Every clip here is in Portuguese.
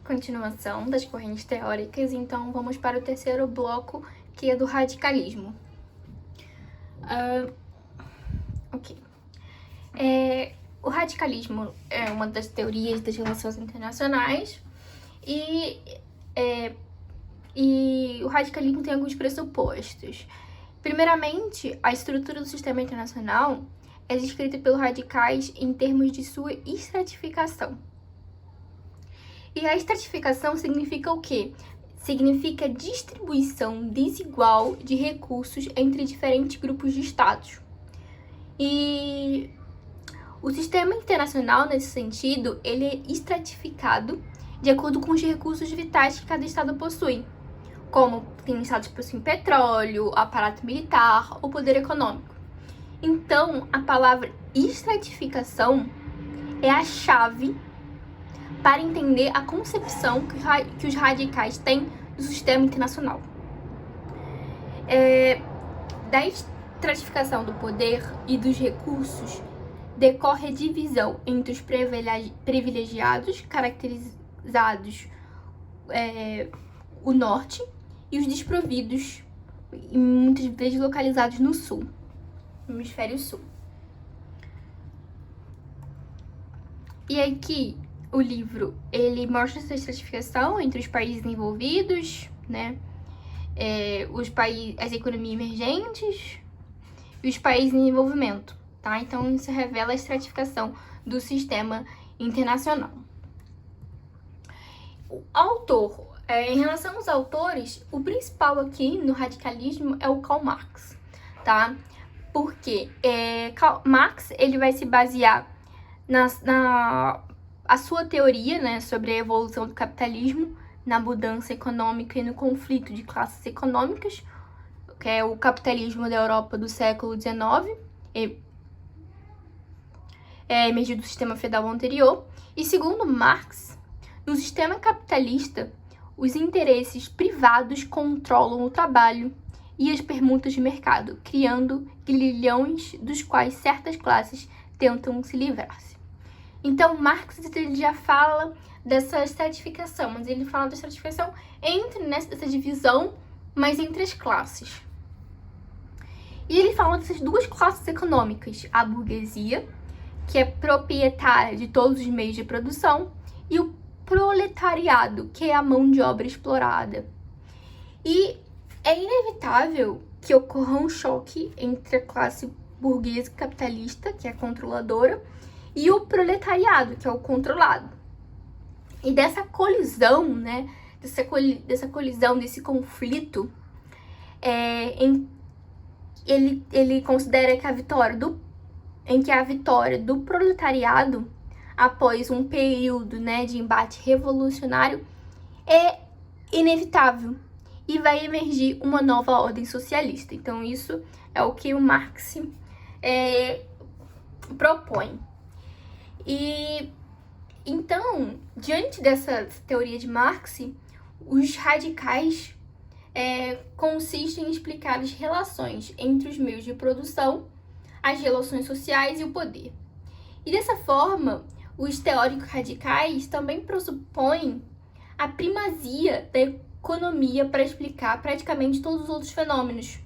continuação das correntes teóricas, então vamos para o terceiro bloco, que é do radicalismo. Ok. O radicalismo é uma das teorias das relações internacionais e o radicalismo tem alguns pressupostos. Primeiramente, a estrutura do sistema internacional é descrita pelos radicais em termos de sua estratificação. E a estratificação significa o quê? Significa distribuição desigual de recursos entre diferentes grupos de estados. E o sistema internacional, nesse sentido, ele é estratificado de acordo com os recursos vitais que cada estado possui, como tem estados que possuem petróleo, aparato militar ou poder econômico. Então, a palavra estratificação é a chave para entender a concepção que os radicais têm do sistema internacional. Da estratificação do poder e dos recursos decorre a divisão entre os privilegiados, caracterizados o norte, e os desprovidos, muitas vezes localizados no sul, no hemisfério sul. E aqui o livro, ele mostra essa estratificação entre os países envolvidos, né? As economias emergentes e os países em desenvolvimento, tá? Então, isso revela a estratificação do sistema internacional. O autor, em relação aos autores, o principal aqui no radicalismo é o Karl Marx, tá? Porque Marx, ele vai se basear a sua teoria, né, sobre a evolução do capitalismo, na mudança econômica e no conflito de classes econômicas, que é o capitalismo da Europa do século XIX, emergido do sistema feudal anterior. E segundo Marx, no sistema capitalista, os interesses privados controlam o trabalho e as permutas de mercado, criando grilhões dos quais certas classes tentam se livrar-se. Então, Marx ele já fala dessa estratificação, mas ele fala da estratificação dessa divisão, mas entre as classes. E ele fala dessas duas classes econômicas, a burguesia, que é proprietária de todos os meios de produção, e o proletariado, que é a mão de obra explorada. E é inevitável que ocorra um choque entre a classe burguesa capitalista, que é a controladora, e o proletariado, que é o controlado. E dessa colisão, né, dessa colisão, desse conflito, ele considera que a vitória do proletariado, após um período, né, de embate revolucionário, é inevitável e vai emergir uma nova ordem socialista. Então, isso é o que o Marx propõe. E então, diante dessa teoria de Marx, os radicais consistem em explicar as relações entre os meios de produção, as relações sociais e o poder. E dessa forma, os teóricos radicais também pressupõem a primazia da economia para explicar praticamente todos os outros fenômenos.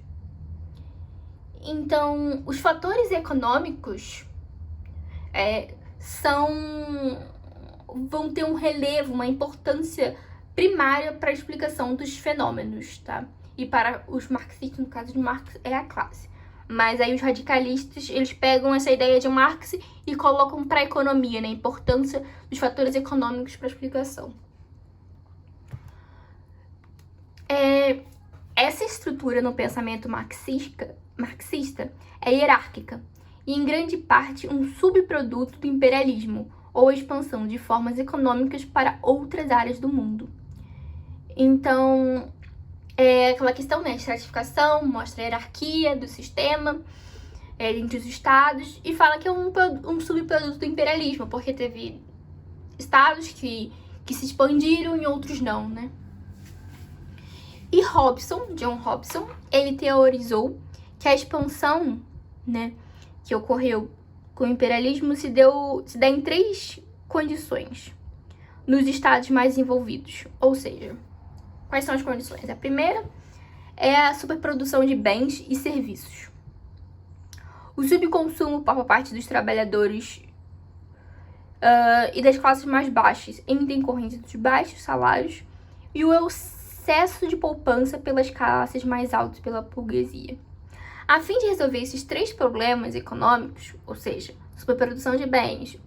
Então, os fatores econômicos vão ter um relevo, uma importância primária para a explicação dos fenômenos, tá? E para os marxistas, no caso de Marx, é a classe. Mas aí os radicalistas, eles pegam essa ideia de Marx e colocam para a economia, né? A importância dos fatores econômicos para a explicação. Essa estrutura no pensamento marxista é hierárquica e, em grande parte, um subproduto do imperialismo ou a expansão de formas econômicas para outras áreas do mundo. Então, aquela questão, né? A estratificação mostra a hierarquia do sistema entre os estados e fala que é um subproduto do imperialismo, porque teve estados que se expandiram e outros não, né? E John Hobson, ele teorizou que a expansão, né, que ocorreu com o imperialismo se dá em três condições. nos estados mais desenvolvidos. Ou seja, quais são as condições? A primeira é a superprodução de bens e serviços. O subconsumo por parte dos trabalhadores e das classes mais baixas em decorrência dos baixos salários e o excesso de poupança pelas classes mais altas pela burguesia. A fim de resolver esses três problemas econômicos, ou seja, superprodução de bens,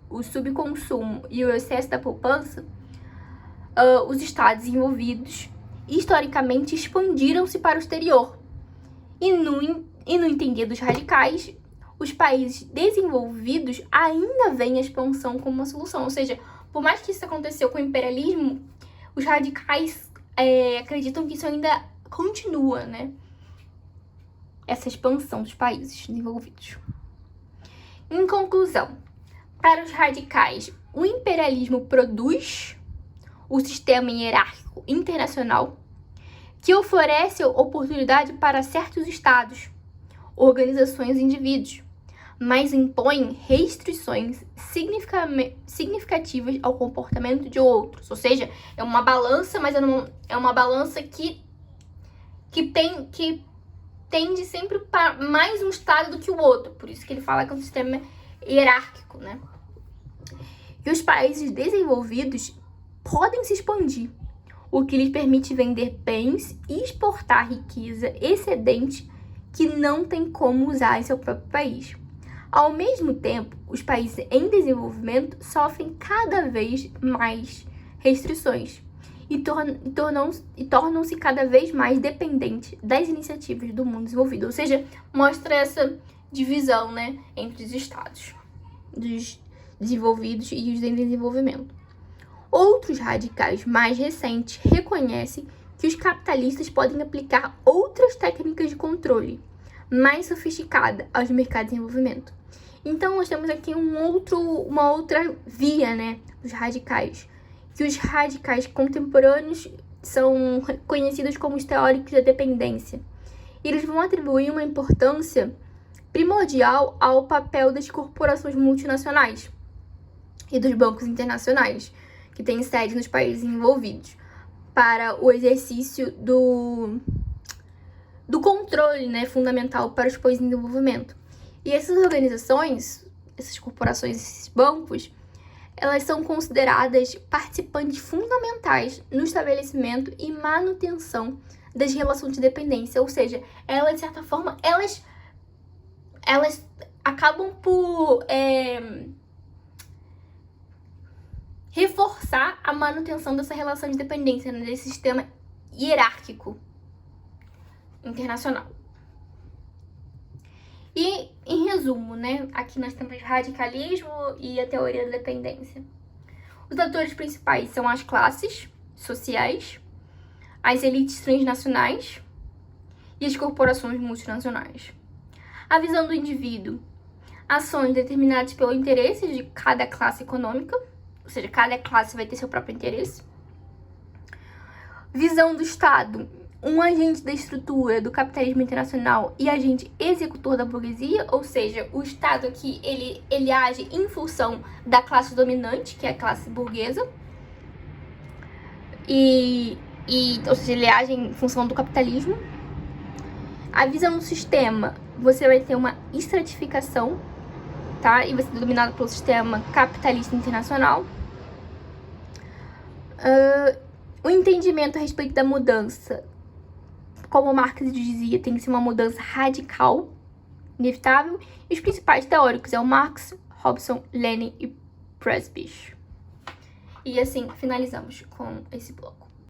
o subconsumo e o excesso da poupança, os estados envolvidos historicamente expandiram-se para o exterior. E no entender dos radicais, os países desenvolvidos ainda veem a expansão como uma solução. Ou seja, por mais que isso aconteceu com o imperialismo, os radicais acreditam que isso ainda continua, né? Essa expansão dos países desenvolvidos. Em conclusão, para os radicais, o imperialismo produz o sistema hierárquico internacional que oferece oportunidade para certos estados, organizações e indivíduos, mas impõe restrições significativas ao comportamento de outros. Ou seja, é uma balança, mas é uma balança que tende sempre para mais um estado do que o outro. Por isso que ele fala que é um sistema hierárquico, né? E os países desenvolvidos podem se expandir, o que lhes permite vender bens e exportar riqueza excedente que não tem como usar em seu próprio país. Ao mesmo tempo, os países em desenvolvimento sofrem cada vez mais restrições e tornam-se cada vez mais dependentes das iniciativas do mundo desenvolvido. Ou seja, mostra essa divisão, né, entre os estados, dos desenvolvidos e os em desenvolvimento. Outros radicais mais recentes reconhecem que os capitalistas podem aplicar outras técnicas de controle mais sofisticadas aos mercados de desenvolvimento. Então, nós temos aqui uma outra via, né, dos radicais, que os radicais contemporâneos são conhecidos como os teóricos da dependência. Eles vão atribuir uma importância primordial ao papel das corporações multinacionais e dos bancos internacionais, que têm sede nos países envolvidos, para o exercício do controle, né, fundamental para os países em desenvolvimento. E essas organizações, essas corporações, esses bancos, elas são consideradas participantes fundamentais no estabelecimento e manutenção das relações de dependência. Ou seja, elas, de certa forma, elas acabam por reforçar a manutenção dessa relação de dependência, né, desse sistema hierárquico internacional. E, em resumo, né, aqui nós temos radicalismo e a teoria da dependência. Os atores principais são as classes sociais, as elites transnacionais e as corporações multinacionais. A visão do indivíduo: ações determinadas pelo interesse de cada classe econômica, ou seja, cada classe vai ter seu próprio interesse. Visão do Estado: um agente da estrutura do capitalismo internacional e agente executor da burguesia, ou seja, o Estado aqui, ele age em função da classe dominante, que é a classe burguesa, ou seja, ele age em função do capitalismo. A visão do sistema: você vai ter uma estratificação, tá? E vai ser dominado pelo sistema capitalista internacional. O entendimento a respeito da mudança: como Marx dizia, tem que ser uma mudança radical, inevitável. E os principais teóricos o Marx, Hobson, Lenin e Presbych. E assim finalizamos com esse bloco.